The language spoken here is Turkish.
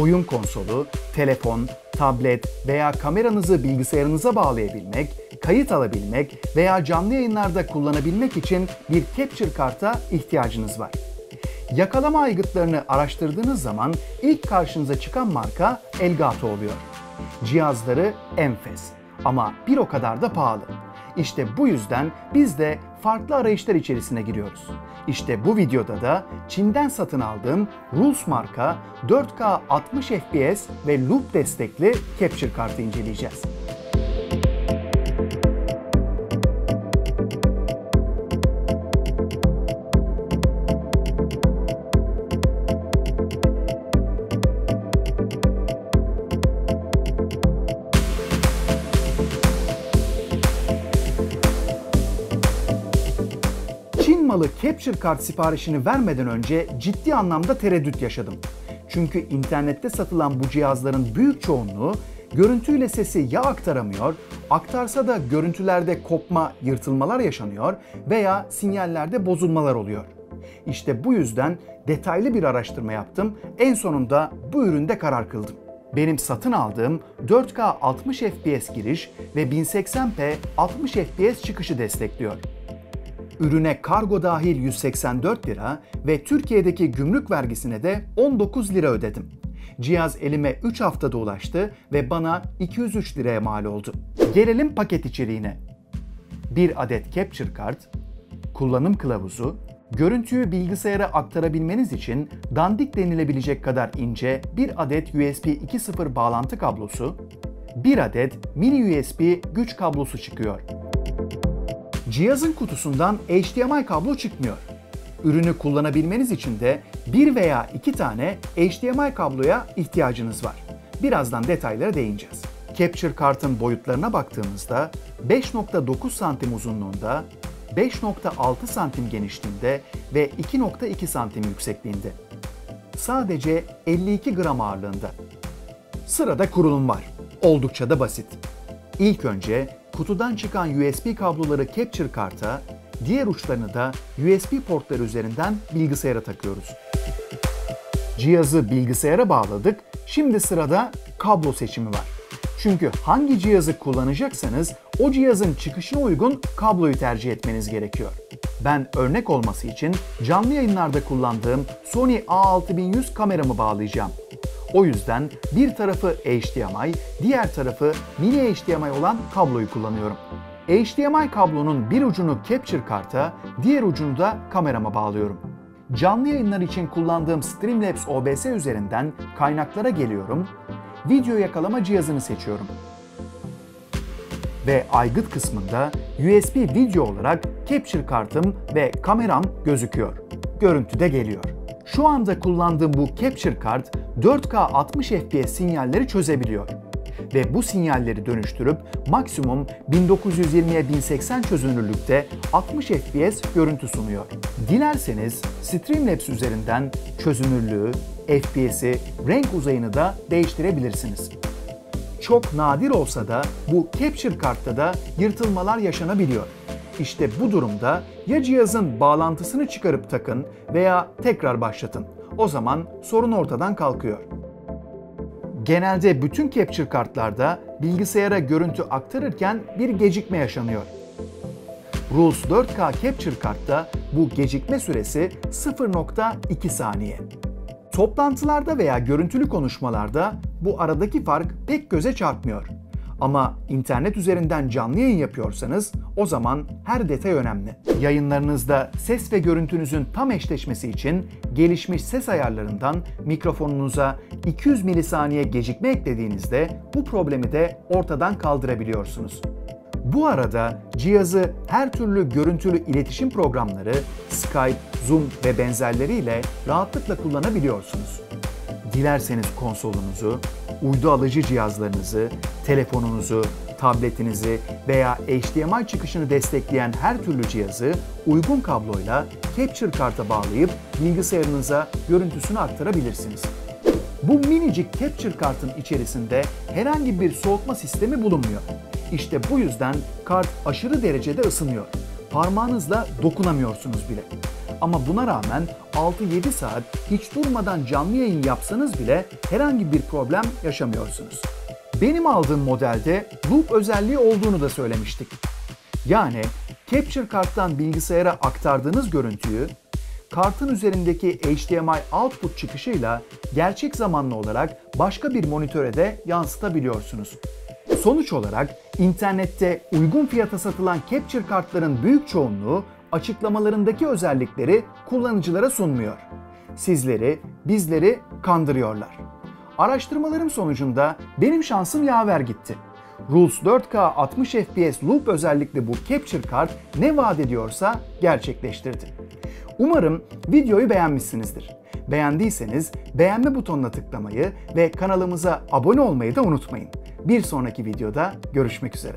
oyun konsolu, telefon, tablet veya kameranızı bilgisayarınıza bağlayabilmek, kayıt alabilmek veya canlı yayınlarda kullanabilmek için bir capture karta ihtiyacınız var. Yakalama aygıtlarını araştırdığınız zaman ilk karşınıza çıkan marka Elgato oluyor. Cihazları enfes ama bir o kadar da pahalı. İşte bu yüzden biz de farklı arayışlar içerisine giriyoruz. İşte bu videoda da Çin'den satın aldığım Rules marka 4K 60 FPS ve loop destekli capture kartı inceleyeceğiz. Çin malı capture kart siparişini vermeden önce ciddi anlamda tereddüt yaşadım. Çünkü internette satılan bu cihazların büyük çoğunluğu görüntüyle sesi ya aktaramıyor, aktarsa da görüntülerde kopma, yırtılmalar yaşanıyor veya sinyallerde bozulmalar oluyor. İşte bu yüzden detaylı bir araştırma yaptım, en sonunda bu üründe karar kıldım. Benim satın aldığım 4K 60 FPS giriş ve 1080p 60 FPS çıkışı destekliyor. Ürüne kargo dahil 184 lira ve Türkiye'deki gümrük vergisine de 19 lira ödedim. Cihaz elime 3 haftada ulaştı ve bana 203 liraya mal oldu. Gelelim paket içeriğine. 1 adet capture kart, kullanım kılavuzu, görüntüyü bilgisayara aktarabilmeniz için dandik denilebilecek kadar ince 1 adet USB 2.0 bağlantı kablosu, 1 adet mini USB güç kablosu çıkıyor. Cihazın kutusundan HDMI kablo çıkmıyor. Ürünü kullanabilmeniz için de 1 veya 2 tane HDMI kabloya ihtiyacınız var. Birazdan detaylara değineceğiz. Capture kartın boyutlarına baktığımızda 5.9 santim uzunluğunda, 5.6 santim genişliğinde ve 2.2 santim yüksekliğinde. Sadece 52 gram ağırlığında. Sırada kurulum var. Oldukça da basit. İlk önce kutudan çıkan USB kabloları capture karta, diğer uçlarını da USB portları üzerinden bilgisayara takıyoruz. Cihazı bilgisayara bağladık, şimdi sırada kablo seçimi var. Çünkü hangi cihazı kullanacaksanız o cihazın çıkışına uygun kabloyu tercih etmeniz gerekiyor. Ben örnek olması için canlı yayınlarda kullandığım Sony A6100 kameramı bağlayacağım. O yüzden bir tarafı HDMI, diğer tarafı mini HDMI olan kabloyu kullanıyorum. HDMI kablonun bir ucunu capture karta, diğer ucunu da kamerama bağlıyorum. Canlı yayınlar için kullandığım Streamlabs OBS üzerinden kaynaklara geliyorum, video yakalama cihazını seçiyorum. Ve aygıt kısmında USB video olarak capture kartım ve kameram gözüküyor. Görüntü de geliyor. Şu anda kullandığım bu capture kart 4K 60 FPS sinyalleri çözebiliyor. Ve bu sinyalleri dönüştürüp maksimum 1920'ye 1080 çözünürlükte 60 FPS görüntü sunuyor. Dilerseniz Streamlabs üzerinden çözünürlüğü, FPS'i, renk uzayını da değiştirebilirsiniz. Çok nadir olsa da bu capture kartta da yırtılmalar yaşanabiliyor. İşte bu durumda ya cihazın bağlantısını çıkarıp takın veya tekrar başlatın. O zaman sorun ortadan kalkıyor. Genelde bütün capture kartlarda bilgisayara görüntü aktarırken bir gecikme yaşanıyor. Rules 4K capture kartta bu gecikme süresi 0.2 saniye. Toplantılarda veya görüntülü konuşmalarda bu aradaki fark pek göze çarpmıyor. Ama internet üzerinden canlı yayın yapıyorsanız o zaman her detay önemli. Yayınlarınızda ses ve görüntünüzün tam eşleşmesi için gelişmiş ses ayarlarından mikrofonunuza 200 milisaniye gecikme eklediğinizde bu problemi de ortadan kaldırabiliyorsunuz. Bu arada cihazı her türlü görüntülü iletişim programları, Skype, Zoom ve benzerleriyle rahatlıkla kullanabiliyorsunuz. Dilerseniz konsolunuzu, uydu alıcı cihazlarınızı, telefonunuzu, tabletinizi veya HDMI çıkışını destekleyen her türlü cihazı uygun kabloyla capture karta bağlayıp bilgisayarınıza görüntüsünü aktarabilirsiniz. Bu minicik capture kartın içerisinde herhangi bir soğutma sistemi bulunmuyor. İşte bu yüzden kart aşırı derecede ısınıyor. Parmağınızla dokunamıyorsunuz bile. Ama buna rağmen 6-7 saat hiç durmadan canlı yayın yapsanız bile herhangi bir problem yaşamıyorsunuz. Benim aldığım modelde loop özelliği olduğunu da söylemiştik. Yani Capture Card'dan bilgisayara aktardığınız görüntüyü kartın üzerindeki HDMI output çıkışıyla gerçek zamanlı olarak başka bir monitöre de yansıtabiliyorsunuz. Sonuç olarak internette uygun fiyata satılan Capture kartların büyük çoğunluğu açıklamalarındaki özellikleri kullanıcılara sunmuyor. Sizleri, bizleri kandırıyorlar. Araştırmalarım sonucunda benim şansım yaver gitti. Rules 4K 60 FPS loop özellikli bu Capture Card ne vaat ediyorsa gerçekleştirdi. Umarım videoyu beğenmişsinizdir. Beğendiyseniz beğenme butonuna tıklamayı ve kanalımıza abone olmayı da unutmayın. Bir sonraki videoda görüşmek üzere.